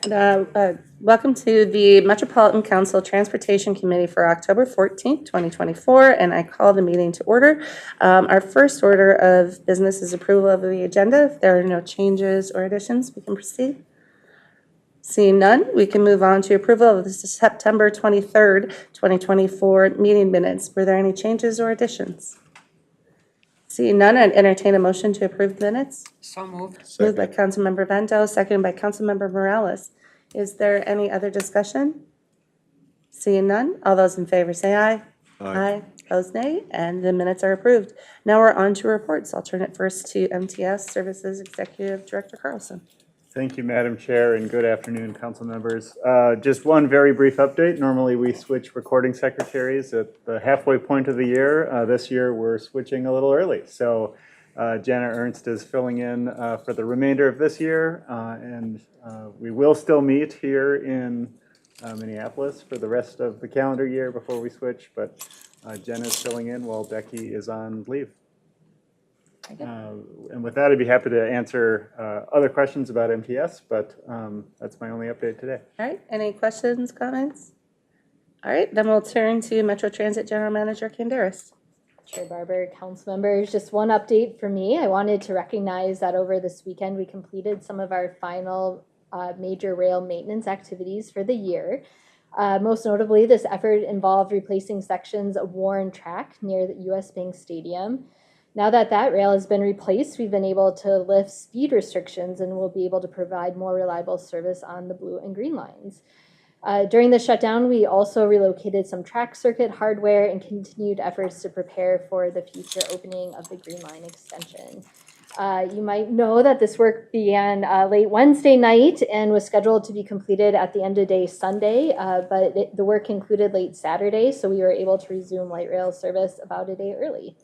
Welcome to the Metropolitan Council Transportation Committee for October 14th, 2024, and I call the meeting to order. Our first order of business is approval of the agenda. If there are no changes or additions, we can proceed. Seeing none, we can move on to approval of the September 23rd, 2024 meeting minutes. Were there any changes or additions? Seeing none, I'd entertain a motion to approve the minutes. So moved. Moved by Councilmember Vento, seconded by Councilmember Morales. Is there any other discussion? Seeing none, all those in favor say aye. Aye. Opposed, nay, and the minutes are approved. Now we're on to reports. I'll turn it first to MTS Services Executive Director Carlson. Thank you, Madam Chair, and good afternoon, council members. Just one very brief update. Normally, we switch recording secretaries at the halfway point of the year. This year, we're switching a little early. So Janet Ernst is filling in for the remainder of this year, and we will still meet here in Minneapolis for the rest of the calendar year before we switch, but Jen is filling in while Becky is on leave. And with that, I'd be happy to answer other questions about MTS, but that's my only update today. All right, any questions, comments? All right, then we'll turn to Metro Transit General Manager Canderas. Chair Barber, council members, just one update for me. I wanted to recognize that over this weekend, we completed some of our final major rail maintenance activities for the year. Most notably, this effort involved replacing sections of worn track near the US Bank Stadium. Now that that rail has been replaced, we've been able to lift speed restrictions and we'll be able to provide more reliable service on the blue and green lines. During the shutdown, we also relocated some track circuit hardware and continued efforts to prepare for the future opening of the Green Line extension. You might know that this work began late Wednesday night and was scheduled to be completed at the end of day Sunday, but the work concluded late Saturday, so we were able to resume light rail service about a day early.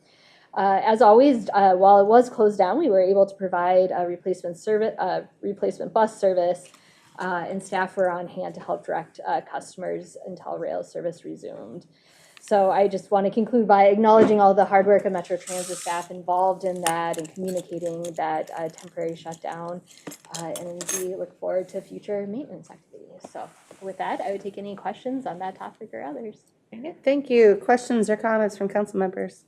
As always, while it was closed down, we were able to provide a replacement bus service, and staff were on hand to help direct customers until rail service resumed. So I just want to conclude by acknowledging all the hard work of Metro Transit staff involved in that and communicating that temporary shutdown, and we look forward to future maintenance activities. So with that, I would take any questions on that topic or others. Okay, thank you. Questions or comments from council members?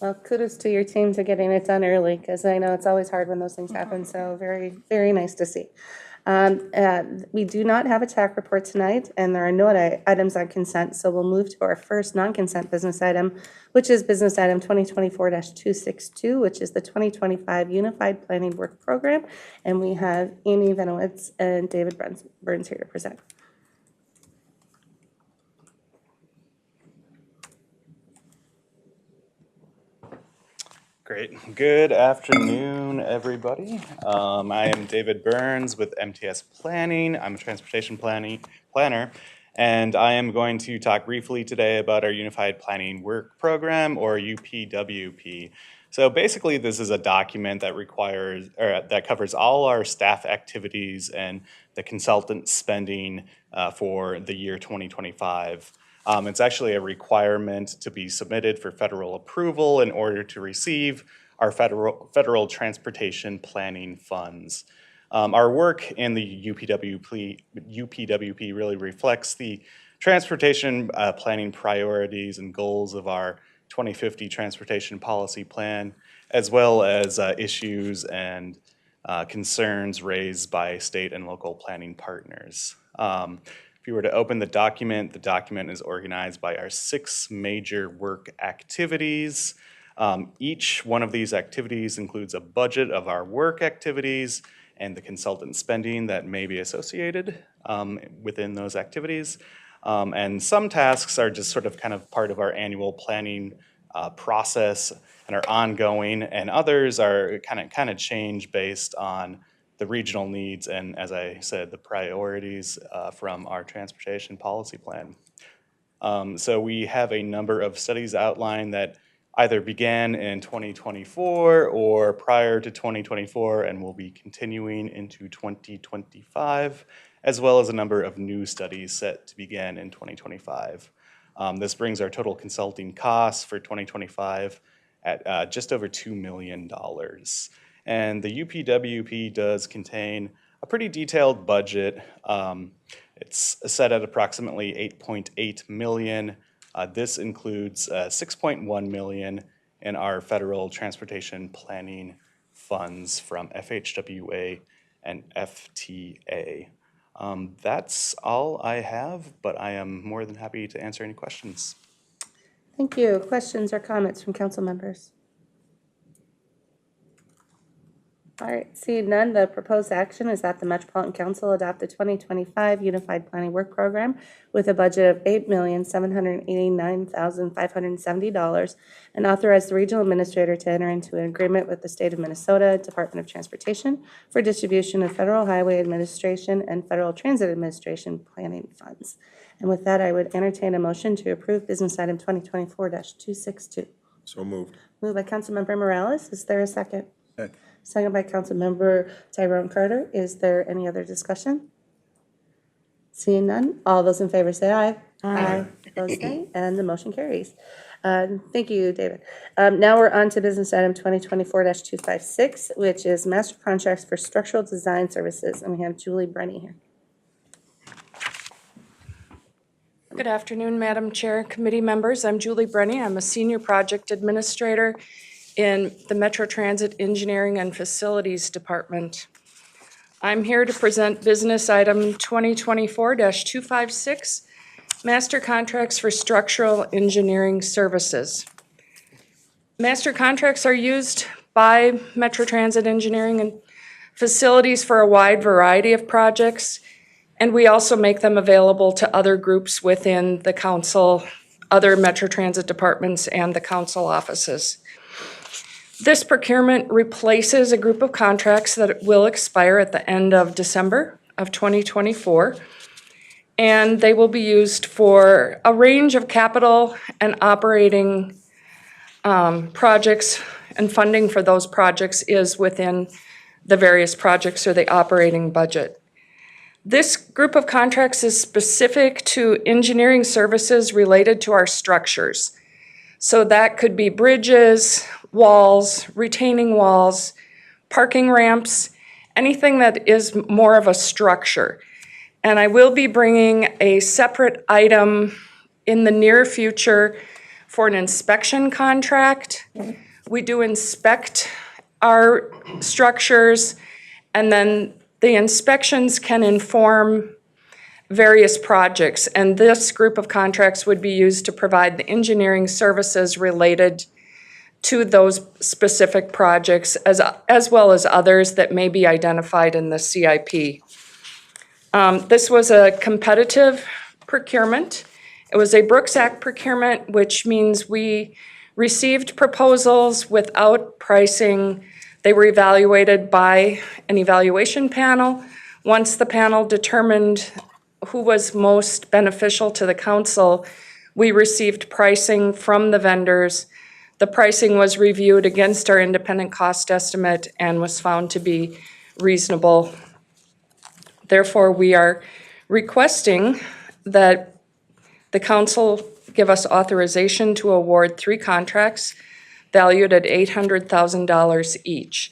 Well, kudos to your team to getting it done early, because I know it's always hard when those things happen, so very, very nice to see. We do not have a TAC report tonight, and there are no items on consent, so we'll move to our first non-consent business item, which is business item 2024-262, which is the 2025 Unified Planning Work Program, and we have Amy Venowitz and David Burns here to present. Great. Good afternoon, everybody. I am David Burns with MTS Planning. I'm a transportation planner, and I am going to talk briefly today about our Unified Planning Work Program, or UPWP. So basically, this is a document that covers all our staff activities and the consultant spending for the year 2025. It's actually a requirement to be submitted for federal approval in order to receive our federal transportation planning funds. Our work in the UPWP really reflects the transportation planning priorities and goals of our 2050 Transportation Policy Plan, as well as issues and concerns raised by state and local planning partners. If you were to open the document is organized by our 6 major work activities. Each one of these activities includes a budget of our work activities and the consultant spending that may be associated within those activities. And some tasks are just sort of kind of part of our annual planning process and are ongoing, and others are kind of change based on the regional needs and, as I said, the priorities from our transportation policy plan. So we have a number of studies outlined that either began in 2024 or prior to 2024 and will be continuing into 2025, as well as a number of new studies set to begin in 2025. This brings our total consulting costs for 2025 at just over $2 million. And the UPWP does contain a pretty detailed budget. It's set at approximately 8.8 million. This includes 6.1 million in our federal transportation planning funds from FHWA and FTA. That's all I have, but I am more than happy to answer any questions. Thank you. Questions or comments from council members? All right, seeing none, the proposed action is that the Metropolitan Council adopt the 2025 Unified Planning Work Program with a budget of $8,789,570 and authorize the regional administrator to enter into an agreement with the State of Minnesota Department of Transportation for distribution of Federal Highway Administration and Federal Transit Administration planning funds. And with that, I would entertain a motion to approve business item 2024-262. So moved. Moved by Councilmember Morales. Is there a second? Second. Second by Councilmember Tyrone Carter. Is there any other discussion? Seeing none, all those in favor say aye. Aye. Opposed, nay, and the motion carries. Thank you, David. Now we're on to business item 2024-256, which is master contracts for structural design services, and we have Julie Brenny here. Good afternoon, Madam Chair, committee members. I'm Julie Brenny. I'm a senior project administrator in the Metro Transit Engineering and Facilities Department. I'm here to present business item 2024-256, master contracts for structural engineering services. Master contracts are used by Metro Transit Engineering and Facilities for a wide variety of projects, and we also make them available to other groups within the council, other Metro Transit departments, and the council offices. This procurement replaces a group of contracts that will expire at the end of December of 2024, and they will be used for a range of capital and operating projects, and funding for those projects is within the various projects or the operating budget. This group of contracts is specific to engineering services related to our structures. So that could be bridges, walls, retaining walls, parking ramps, anything that is more of a structure. And I will be bringing a separate item in the near future for an inspection contract. We do inspect our structures, and then the inspections can inform various projects, and this group of contracts would be used to provide the engineering services related to those specific projects, as well as others that may be identified in the CIP. This was a competitive procurement. It was a Brooks Act procurement, which means we received proposals without pricing. They were evaluated by an evaluation panel. Once the panel determined who was most beneficial to the council, we received pricing from the vendors. The pricing was reviewed against our independent cost estimate and was found to be reasonable. Therefore, we are requesting that the council give us authorization to award 3 contracts valued at $800,000 each.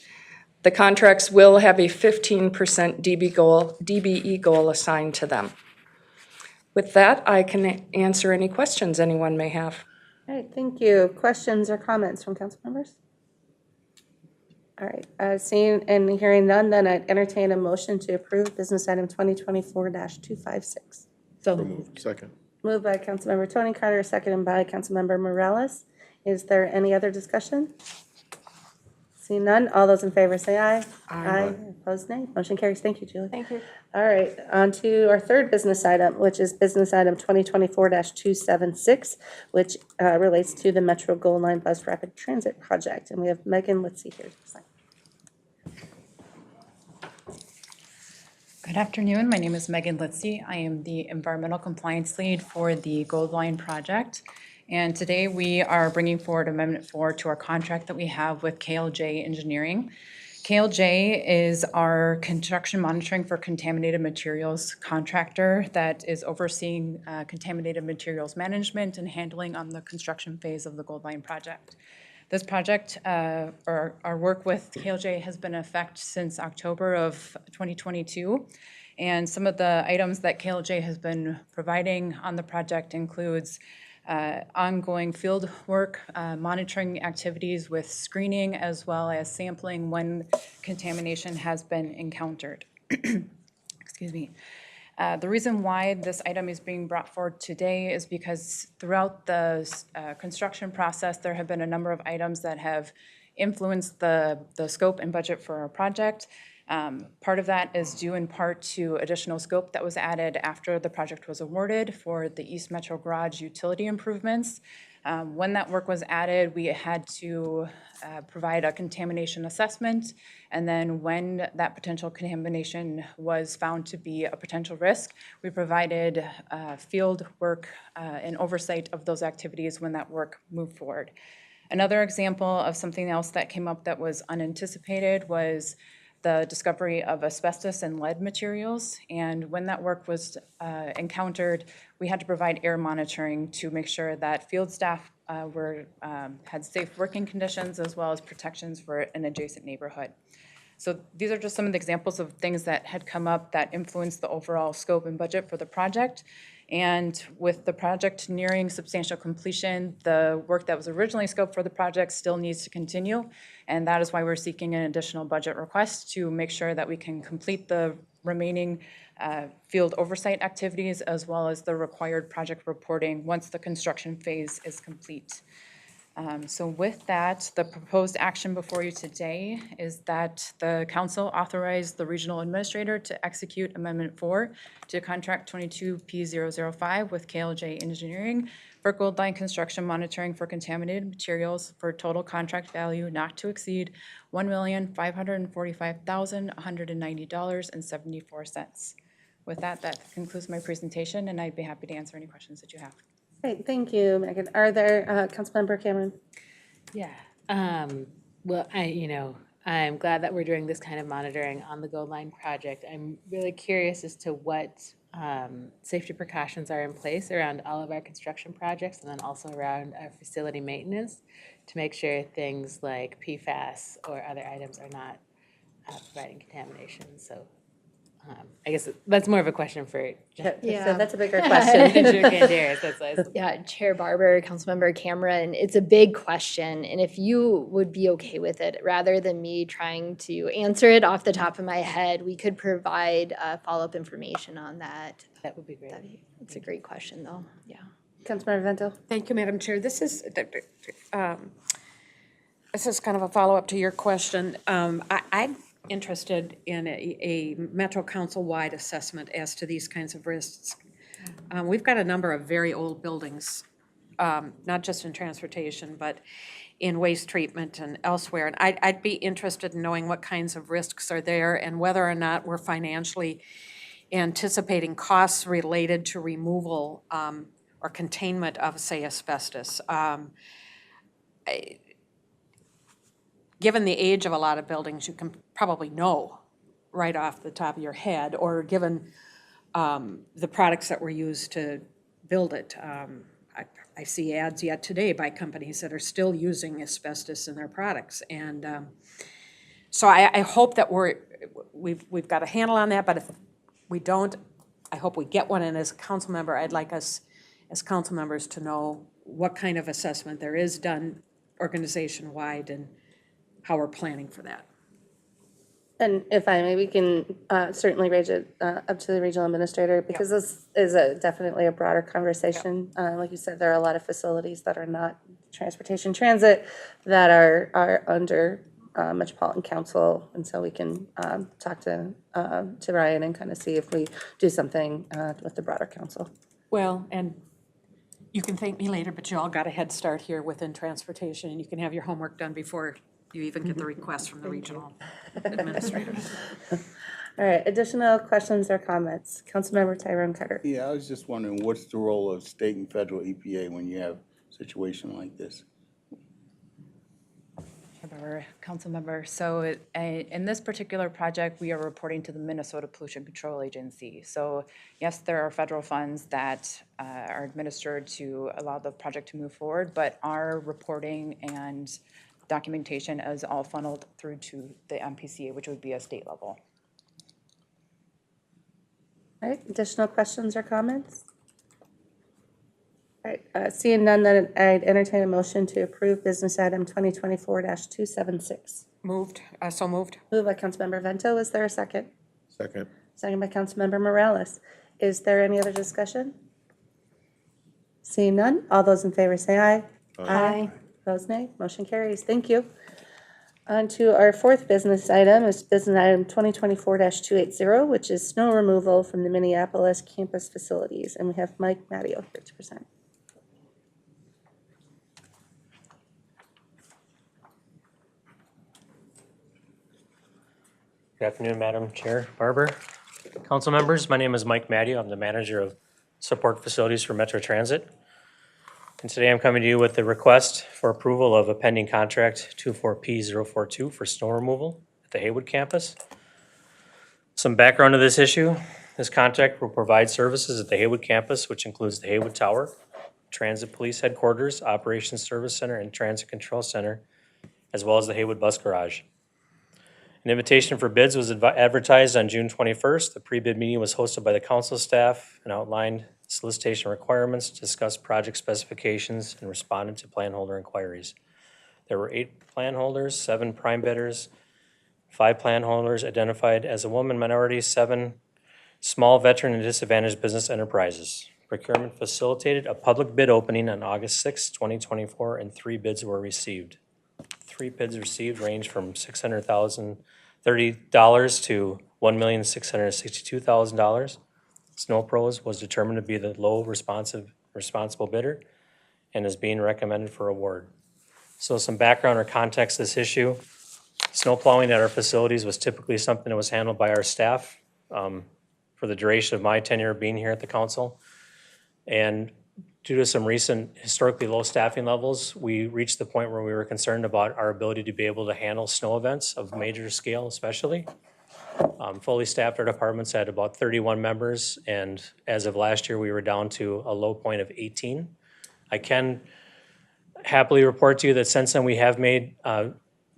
The contracts will have a 15% DBE goal assigned to them. With that, I can answer any questions anyone may have. All right, thank you. Questions or comments from council members? All right, seeing and hearing none, then I'd entertain a motion to approve business item 2024-256. So moved. Second. Moved by Councilmember Tony Carter, seconded by Councilmember Morales. Is there any other discussion? Seeing none, all those in favor say aye. Aye. Opposed, nay. Motion carries. Thank you, Julie. Thank you. All right, on to our third business item, which is business item 2024-276, which relates to the Metro Gold Line Bus Rapid Transit Project. And we have Megan Litzy here. Good afternoon. My name is Megan Litzy. I am the Environmental Compliance Lead for the Gold Line Project. And today we are bringing forward Amendment 4 to our contract that we have with KLJ Engineering. KLJ is our construction monitoring for contaminated materials contractor that is overseeing contaminated materials management and handling on the construction phase of the Gold Line project. This project, or our work with KLJ has been in effect since October of 2022. And some of the items that KLJ has been providing on the project includes ongoing field work, monitoring activities with screening, as well as sampling when contamination has been encountered. Excuse me. The reason why this item is being brought forward today is because throughout the construction process, there have been a number of items that have influenced the scope and budget for our project. Part of that is due in part to additional scope that was added after the project was awarded for the East Metro Garage utility improvements. When that work was added, we had to provide a contamination assessment, and then when that potential contamination was found to be a potential risk, we provided field work and oversight of those activities when that work moved forward. Another example of something else that came up that was unanticipated was the discovery of asbestos and lead materials. And when that work was encountered, we had to provide air monitoring to make sure that field staff had safe working conditions as well as protections for an adjacent neighborhood. So these are just some of the examples of things that had come up that influenced the overall scope and budget for the project. And with the project nearing substantial completion, the work that was originally scoped for the project still needs to continue. And that is why we're seeking an additional budget request to make sure that we can complete the remaining field oversight activities as well as the required project reporting once the construction phase is complete. So with that, the proposed action before you today is that the council authorize the regional administrator to execute Amendment 4 to Contract 22P005 with KLJ Engineering for gold line construction monitoring for contaminated materials for total contract value not to exceed $1,545,190.74. With that, that concludes my presentation, and I'd be happy to answer any questions that you have. Great, thank you, Megan. Are there, Councilmember Cameron? Yeah, well, I'm glad that we're doing this kind of monitoring on the Gold Line project. I'm really curious as to what safety precautions are in place around all of our construction projects and then also around our facility maintenance to make sure things like PFAS or other items are not providing contamination. So I guess that's more of a question for Yeah, so that's a bigger question. Yeah, Chair Barber, Councilmember Cameron, it's a big question, and if you would be okay with it, rather than me trying to answer it off the top of my head, we could provide follow-up information on that. That would be great. It's a great question, though, yeah. Councilmember Vento? Thank you, Madam Chair. This is kind of a follow-up to your question. I'm interested in a Metro Council-wide assessment as to these kinds of risks. We've got a number of very old buildings, not just in transportation, but in waste treatment and elsewhere. And I'd be interested in knowing what kinds of risks are there and whether or not we're financially anticipating costs related to removal or containment of, say, asbestos. Given the age of a lot of buildings, you can probably know right off the top of your head, or given the products that were used to build it. I see ads yet today by companies that are still using asbestos in their products. And so I hope that we've got a handle on that, but if we don't, I hope we get one. And as a council member, I'd like us as council members to know what kind of assessment there is done organization-wide and how we're planning for that. And if I may, we can certainly raise it up to the regional administrator, because this is definitely a broader conversation. Like you said, there are a lot of facilities that are not transportation transit that are under Metropolitan Council, and so we can talk to Ryan and kind of see if we do something with the broader council. Well, and you can thank me later, but you all got a head start here within transportation, and you can have your homework done before you even get the request from the regional administrator. All right, additional questions or comments? Councilmember Tyrone Carter. Yeah, I was just wondering, what's the role of state and federal EPA when you have a situation like this? Barber, council member. So in this particular project, we are reporting to the Minnesota Pollution Control Agency. So yes, there are federal funds that are administered to allow the project to move forward, but our reporting and documentation is all funneled through to the MPCA, which would be a state level. All right, additional questions or comments? All right, seeing none, then I'd entertain a motion to approve business item 2024-276. Moved, so moved. Moved by Councilmember Vento. Is there a second? Second. Second by Councilmember Morales. Is there any other discussion? Seeing none, all those in favor say aye. Aye. Opposed, nay. Motion carries. Thank you. On to our fourth business item is business item 2024-280, which is snow removal from the Minneapolis campus facilities. And we have Mike Mattio here to present. Good afternoon, Madam Chair Barber. Council members, my name is Mike Mattio. I'm the manager of support facilities for Metro Transit. And today I'm coming to you with the request for approval of a pending contract 24P042 for snow removal at the Haywood campus. Some background to this issue. This contract will provide services at the Haywood campus, which includes the Haywood Tower, Transit Police Headquarters, Operations Service Center, and Transit Control Center, as well as the Haywood Bus Garage. An invitation for bids was advertised on June 21st. The pre-bid meeting was hosted by the council staff and outlined solicitation requirements, discussed project specifications, and responded to plan holder inquiries. There were 8 plan holders, 7 prime bidders, 5 plan holders identified as a woman minority, 7 small veteran and disadvantaged business enterprises. Procurement facilitated a public bid opening on August 6, 2024, and 3 bids were received. 3 bids received range from $630 to $1,662,000. Snow Pros was determined to be the low responsible bidder and is being recommended for award. So some background or context to this issue. Snow plowing at our facilities was typically something that was handled by our staff for the duration of my tenure being here at the council. And due to some recent historically low staffing levels, we reached the point where we were concerned about our ability to be able to handle snow events of major scale especially. Fully staffed, our departments had about 31 members, and as of last year, we were down to a low point of 18. I can happily report to you that since then, we have made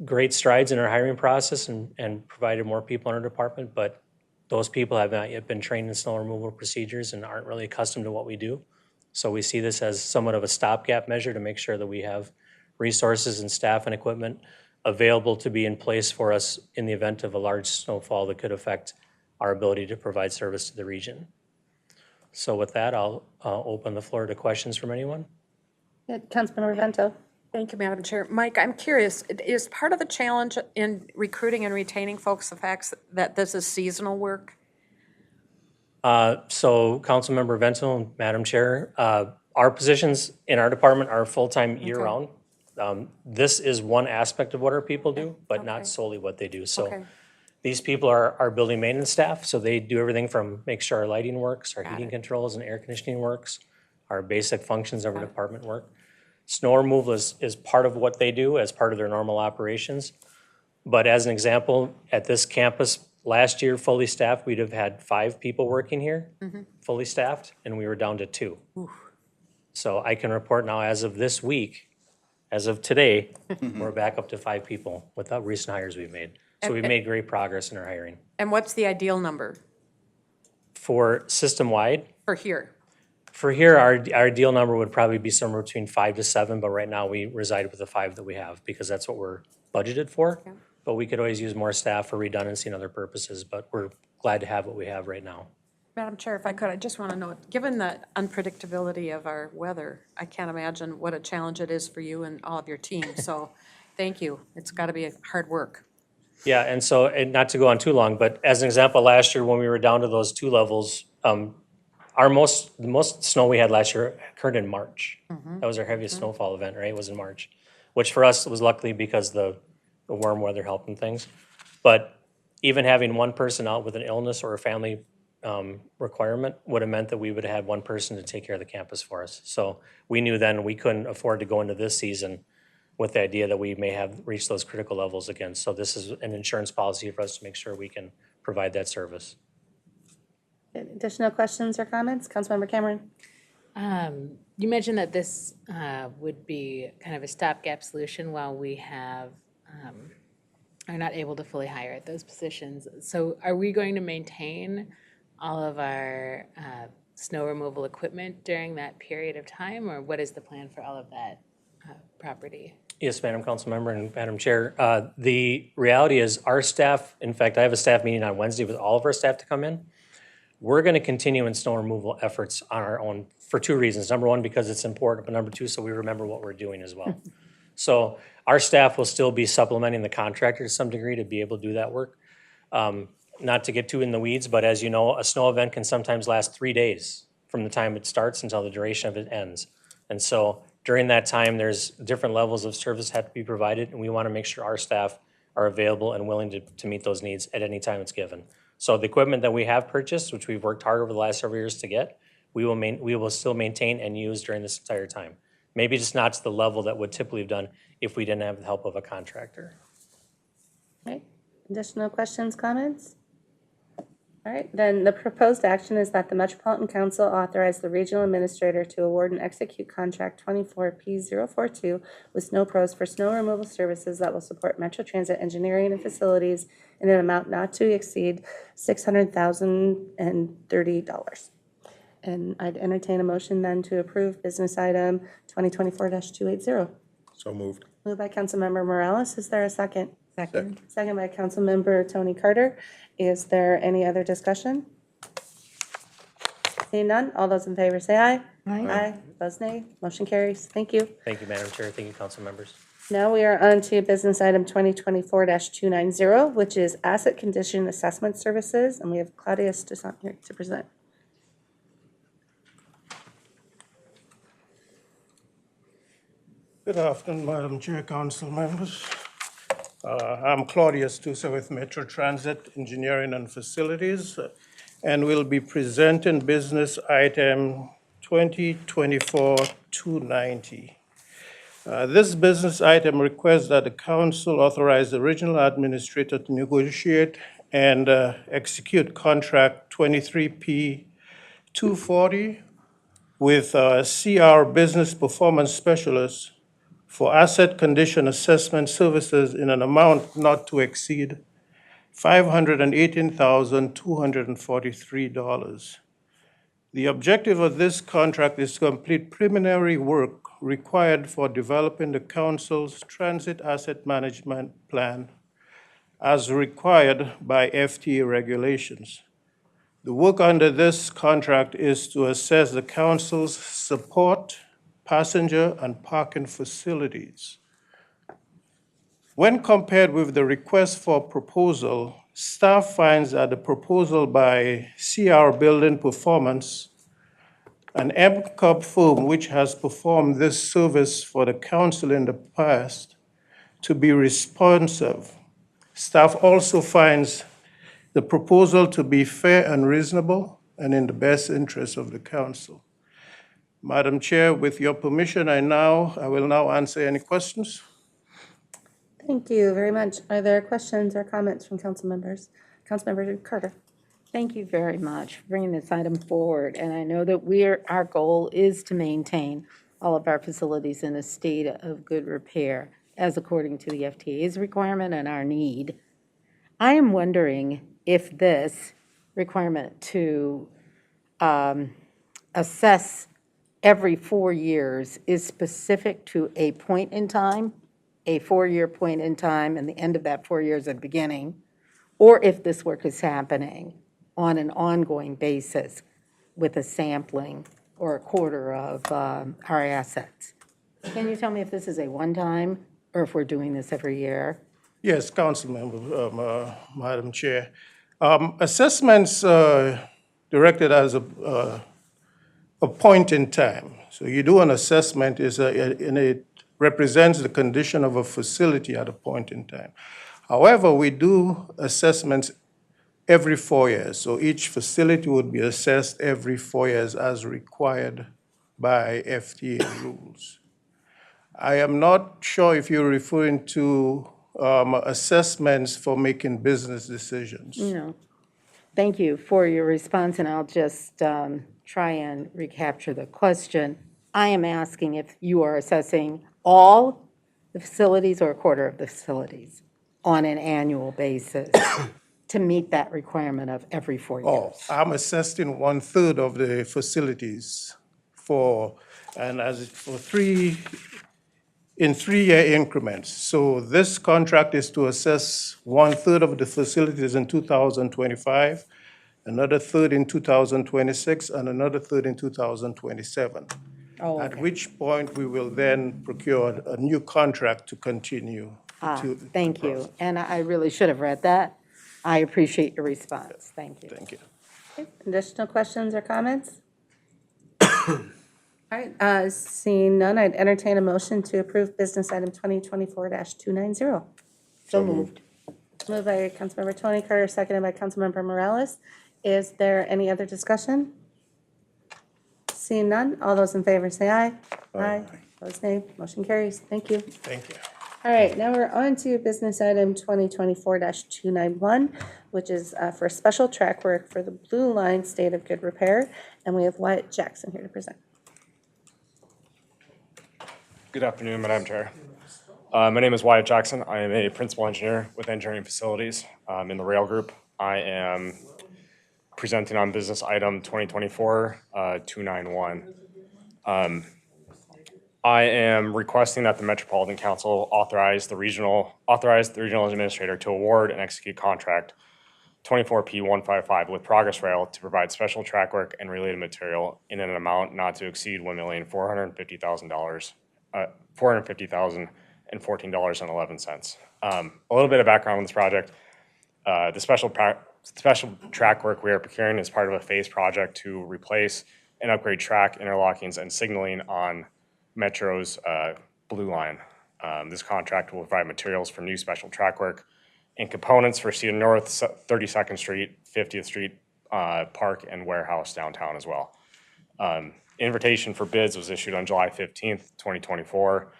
great strides in our hiring process and provided more people in our department, but those people have not yet been trained in snow removal procedures and aren't really accustomed to what we do. So we see this as somewhat of a stopgap measure to make sure that we have resources and staff and equipment available to be in place for us in the event of a large snowfall that could affect our ability to provide service to the region. So with that, I'll open the floor to questions from anyone. Councilmember Vento. Thank you, Madam Chair. Mike, I'm curious, is part of the challenge in recruiting and retaining folks the fact that this is seasonal work? So Councilmember Vento and Madam Chair, our positions in our department are full-time year-round. This is one aspect of what our people do, but not solely what they do. So these people are our building maintenance staff, so they do everything from make sure our lighting works, our heating controls and air conditioning works, our basic functions of our department work. Snow removal is part of what they do as part of their normal operations. But as an example, at this campus, last year, fully staffed, we'd have had 5 people working here, fully staffed, and we were down to 2. So I can report now, as of this week, as of today, we're back up to 5 people with the recent hires we've made. So we've made great progress in our hiring. And what's the ideal number For system-wide, for here? for here, our ideal number would probably be somewhere between 5 to 7, but right now we reside with the 5 that we have because that's what we're budgeted for. But we could always use more staff for redundancy and other purposes, but we're glad to have what we have right now. Madam Chair, if I could, I just want to know, given the unpredictability of our weather, I can't imagine what a challenge it is for you and all of your team. So thank you. It's got to be hard work. Yeah, and so, and not to go on too long, but as an example, last year when we were down to those 2 levels, the most snow we had last year occurred in March. That was our heaviest snowfall event, right? It was in March, which for us was luckily because the warm weather helped and things. But even having one person out with an illness or a family requirement would have meant that we would have had one person to take care of the campus for us. So we knew then we couldn't afford to go into this season with the idea that we may have reached those critical levels again. So this is an insurance policy for us to make sure we can provide that service. Additional questions or comments? Councilmember Cameron? You mentioned that this would be kind of a stopgap solution while we have, are not able to fully hire at those positions. So are we going to maintain all of our snow removal equipment during that period of time, or what is the plan for all of that property? Yes, Madam Councilmember and Madam Chair. The reality is our staff, in fact, I have a staff meeting on Wednesday with all of our staff to come in. We're going to continue in snow removal efforts on our own for two reasons. Number one, because it's important, but number two, so we remember what we're doing as well. So our staff will still be supplementing the contractor to some degree to be able to do that work. Not to get too in the weeds, but as you know, a snow event can sometimes last 3 days from the time it starts until the duration of it ends. And so during that time, there's different levels of service have to be provided, and we want to make sure our staff are available and willing to meet those needs at any time it's given. So the equipment that we have purchased, which we've worked hard over the last several years to get, we will still maintain and use during this entire time. Maybe just not to the level that would typically have done if we didn't have the help of a contractor. Okay, additional questions, comments? All right, then the proposed action is that the Metropolitan Council authorize the regional administrator to award and execute contract 24P042 with Snow Pros for snow removal services that will support Metro Transit engineering and facilities in an amount not to exceed $600,030. And I'd entertain a motion then to approve business item 2024-280. So moved. Moved by Councilmember Morales. Is there a second? Second. Second by Councilmember Tony Carter. Is there any other discussion? Seeing none, all those in favor say aye. Aye. Those nay. Motion carries. Thank you. Thank you, Madam Chair. Thank you, council members. Now we are on to business item 2024-290, which is asset condition assessment services, and we have Claudia Stisson here to present. Good afternoon, Madam Chair, council members. I'm Claudia Stusa with Metro Transit Engineering and Facilities, and we'll be presenting business item 2024-290. This business item requests that the council authorize the regional administrator to negotiate and execute contract 23P240 with CR Business Performance Specialists for asset condition assessment services in an amount not to exceed $518,243. The objective of this contract is to complete preliminary work required for developing the council's transit asset management plan as required by FTA regulations. The work under this contract is to assess the council's support, passenger and parking facilities. When compared with the request for proposal, staff finds that the proposal by CR Building Performance, an MCOB firm which has performed this service for the council in the past, to be responsive. Staff also finds the proposal to be fair and reasonable and in the best interest of the council. Madam Chair, with your permission, I will now answer any questions. Thank you very much. Are there questions or comments from council members? Councilmember Carter. Thank you very much for bringing this item forward. And I know that our goal is to maintain all of our facilities in a state of good repair, as according to the FTA's requirement and our need. I am wondering if this requirement to assess every 4 years is specific to a point in time, a 4-year point in time, and the end of that 4 years at the beginning, or if this work is happening on an ongoing basis with a sampling or a quarter of our assets. Can you tell me if this is a one-time or if we're doing this every year? Yes, Councilmember, Madam Chair. Assessments directed as a point in time. So you do an assessment, and it represents the condition of a facility at a point in time. However, we do assessments every 4 years. So each facility would be assessed every 4 years as required by FTA rules. I am not sure if you're referring to assessments for making business decisions. No. Thank you for your response, and I'll just try and recapture the question. I am asking if you are assessing all the facilities or a quarter of the facilities on an annual basis to meet that requirement of every 4 years. Oh, I'm assessing 1/3 of the facilities for 3-year increments. So this contract is to assess 1/3 of the facilities in 2025, another third in 2026, and another third in 2027. Oh, At okay. which point, we will then procure a new contract to continue to. Thank you. And I really should have read that. I appreciate your response. Thank you. Thank you. Additional questions or comments? All right, seeing none, I'd entertain a motion to approve business item 2024-290. So moved. Moved by Councilmember Tony Carter, seconded by Councilmember Morales. Is there any other discussion? Seeing none, all those in favor say aye. Aye. Opposed, nay. Motion carries. Thank you. Thank you. All right, now we're on to business item 2024-291, which is for special track work for the Blue Line State of Good Repair. And we have Wyatt Jackson here to present. Good afternoon, Madam Chair. My name is Wyatt Jackson. I am a principal engineer with Engineering Facilities in the Rail Group. I am presenting on business item 2024-291. I am requesting that the Metropolitan Council authorize the regional administrator to award and execute contract 24P155 with Progress Rail to provide special track work and related material in an amount not to exceed $1,450,000. $450,014.11. A little bit of background on this project. The special track work we are procuring is part of a phased project to replace and upgrade track interlockings and signaling on Metro's Blue Line. This contract will provide materials for new special track work and components for Cedar North, 32nd Street, 50th Street Park, and Warehouse downtown as well. Invitation for bids was issued on July 15th, 2024.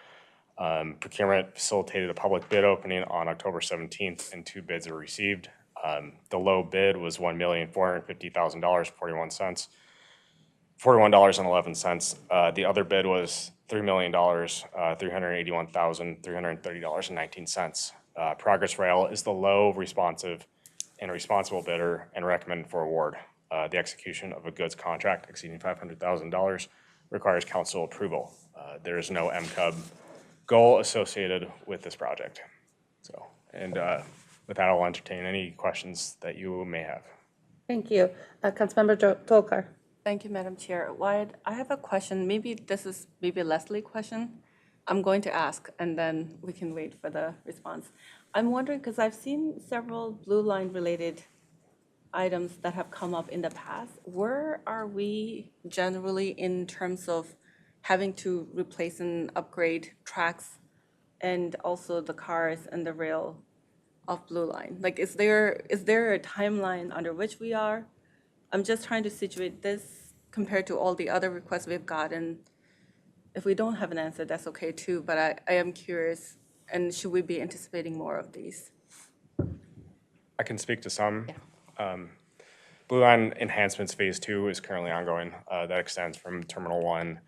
Procurement facilitated a public bid opening on October 17th, and 2 bids were received. The low bid was $1,450,000, $41.11. The other bid was $3,381,330.19. Progress Rail is the low, responsive, and responsible bidder and recommended for award. The execution of a goods contract exceeding $500,000 requires council approval. There is no MCUB goal associated with this project. So, and with that, I'll entertain any questions that you may have. Thank you. Councilmember Dolkar. Thank you, Madam Chair. Wyatt, I have a question. Maybe this is maybe a Leslie question. I'm going to ask, and then we can wait for the response. I'm wondering, because I've seen several Blue Line related items that have come up in the past. Where are we generally in terms of having to replace and upgrade tracks and also the cars and the rail of Blue Line? Like, is there a timeline under which we are? I'm just trying to situate this compared to all the other requests we've gotten. If we don't have an answer, that's okay too, but I am curious, and should we be anticipating more of these? I can speak to some. Yeah. Blue Line Enhancements Phase 2 is currently ongoing. That extends from Terminal 1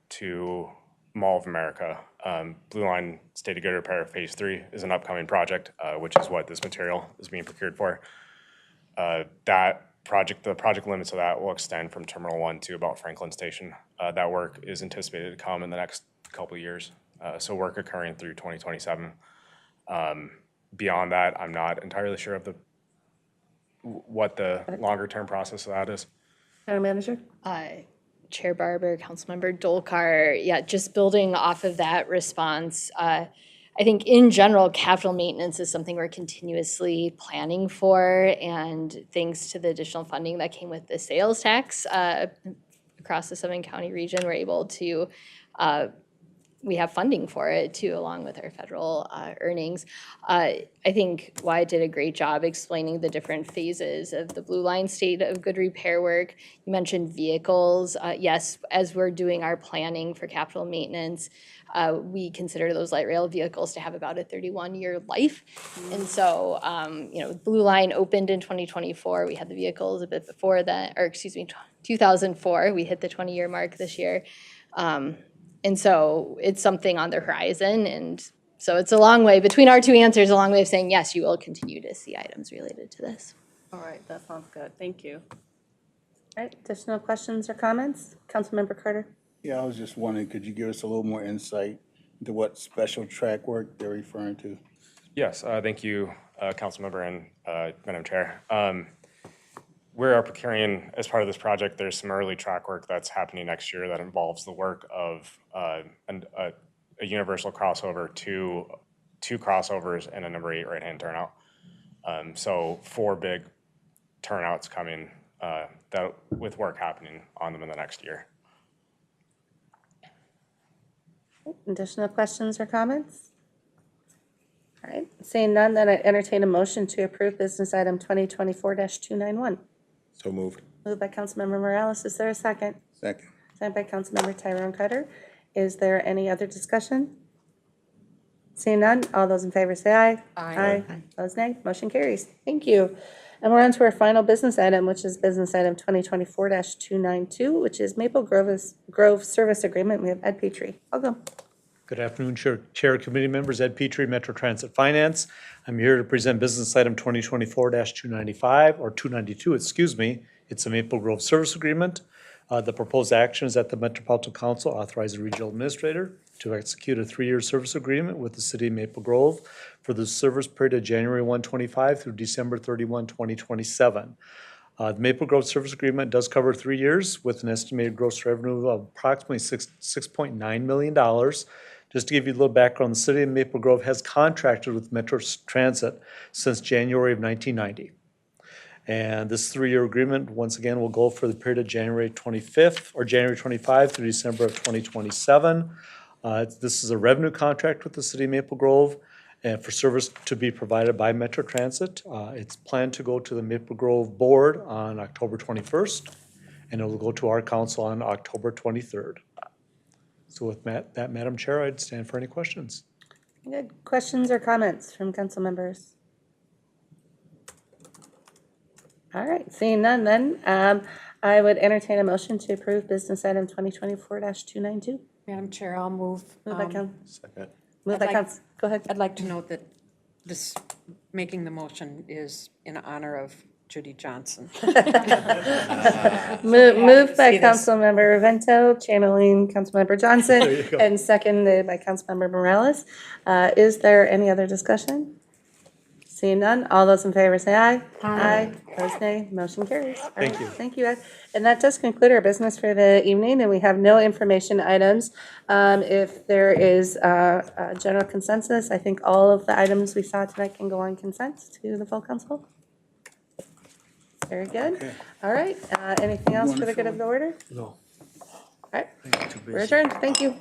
to Mall of America. Blue Line State of Good Repair Phase 3 is an upcoming project, which is what this material is being procured for. The project limits of that will extend from Terminal 1 to about Franklin Station. That work is anticipated to come in the next couple of years. So work occurring through 2027. Beyond that, I'm not entirely sure of what the longer term process of that is. County Manager? Chair Barber, Councilmember Dolkar, yeah, just building off of that response, I think in general, capital maintenance is something we're continuously planning for, and thanks to the additional funding that came with the sales tax across the 7-county region, we're able to we have funding for it too, along with our federal earnings. I think Wyatt did a great job explaining the different phases of the Blue Line state of good repair work. You mentioned vehicles. Yes, as we're doing our planning for capital maintenance, we consider those light rail vehicles to have about a 31-year life. And so, Blue Line opened in 2024. We had the vehicles a bit before that, or excuse me, 2004. We hit the 20-year mark this year. And so it's something on the horizon. And so it's a long way, between our two answers, a long way of saying, yes, you will continue to see items related to this. All right, that sounds good. Thank you. All right, additional questions or comments? Councilmember Carter? Yeah, I was just wondering, could you give us a little more insight into what special track work they're referring to? Yes, thank you, Councilmember and Madam Chair. We are procuring, as part of this project, there's some early track work that's happening next year that involves the work of a universal crossover, two crossovers, and a number 8 right-hand turnout. So 4 big turnouts coming that with work happening on them in the next year. Additional questions or comments? All right, seeing none, then I entertain a motion to approve business item 2024-291. So moved. Moved by Councilmember Morales. Is there a second? Second. Second by Councilmember Tyrone Cutter. Is there any other discussion? Seeing none, all those in favor say aye. Aye. Those nay. Motion carries. Thank you. And we're on to our final business item, which is business item 2024-292, which is Maple Grove Service Agreement. We have Ed Petrie. Welcome. Good afternoon, Chair, Committee members. Ed Petrie, Metro Transit Finance. I'm here to present business item 2024-295, or 292, excuse me. It's a Maple Grove Service Agreement. The proposed action is that the Metropolitan Council authorize the regional administrator to execute a 3-year service agreement with the city of Maple Grove for the service period of January 1, 2025 through December 31, 2027. The Maple Grove Service Agreement does cover 3 years with an estimated gross revenue of approximately $6.9 million. Just to give you a little background, the city of Maple Grove has contracted with Metro Transit since January of 1990. And this 3-year agreement, once again, will go for the period of January 25th or January 25 through December of 2027. This is a revenue contract with the city of Maple Grove and for service to be provided by Metro Transit. It's planned to go to the Maple Grove Board on October 21st, and it will go to our council on October 23rd. So with that, Madam Chair, I'd stand for any questions. Good. Questions or comments from council members? All right, seeing none then, I would entertain a motion to approve business item 2024-292. Madam Chair, I'll move. Moved by Second. Moved by Council. Go ahead. I'd like to note that this, making the motion is in honor of Judy Johnson. Moved by See this. Councilmember Vento, channeling Councilmember Johnson, There you go. and seconded by Councilmember Morales. Is there any other discussion? Seeing none, all those in favor say aye. Aye. Those nay. Motion carries. All Thank right, you. Thank you, Ed. And that does conclude our business for the evening, and we have no information items. If there is a general consensus, I think all of the items we saw tonight can go on consent to the full council. Very good. All right, anything else for the good of the order? No. All right, we're adjourned. Thank you.